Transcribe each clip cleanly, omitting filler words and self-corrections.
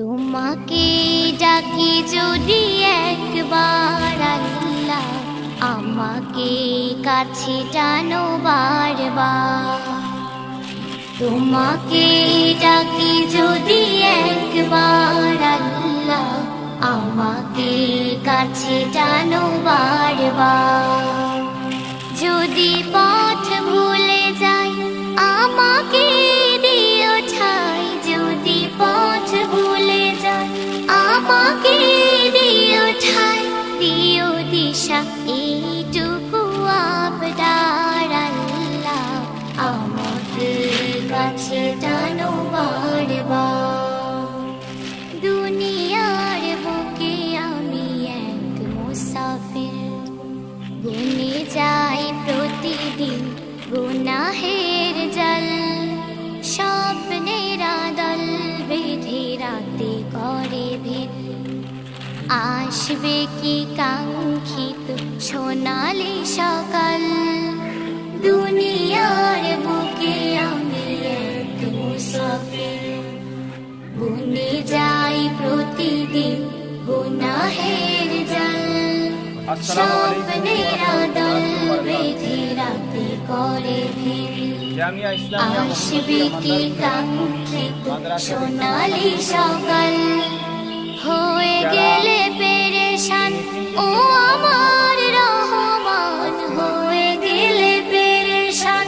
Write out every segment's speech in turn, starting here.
তোমাকে ডাকি যদি একবার আল্লাহ, আমাকে কাছে টানো বারবার। তোমাকে ডাকি যদি একবার আল্লাহ, আমাকে কাছে টানো বারবার। যদি পথ ভুলে যাই আমাকে দিও ঠাই, যদি পথ ভুলে যাই আমাকে দিও ঠাই, দিও দিশা এইটুকু আবদার আল্লাহ, আমাকে কাছে টানো বারবার। দুনিয়ার বুকে আমি এক মুসাফির, গুনে যাই প্রতিদিন গুনাহের জল। স্বপ্নের আদল বেঁধে রাতে করে ভিড়, আসবে কি কাঙ্ক্ষিত সোনালি সকাল। দুনিয়ার বুকে আমি এক মুসাফির, গুনে যাই প্রতিদিন গুনাহের জল। স্বপ্নের আদল বেঁধে রাতে করে ভিড়, আসবে কি কাঙ্ক্ষিত সোনালি সকাল। হয়ে গেলে পেরেশান ও আমার রহমান, হয়ে গেলে পেরেশান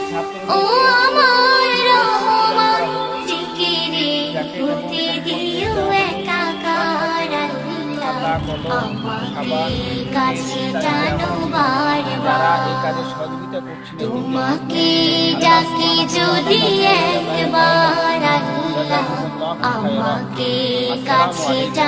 ও আমার রহমান। জিকিরে হতে দিও একাকার আল্লাহ, আমাকে কাছে টানো বারবার। তোমাকে ডাকি যদি একবার আল্লাহ, আমাকে কাছে টানো।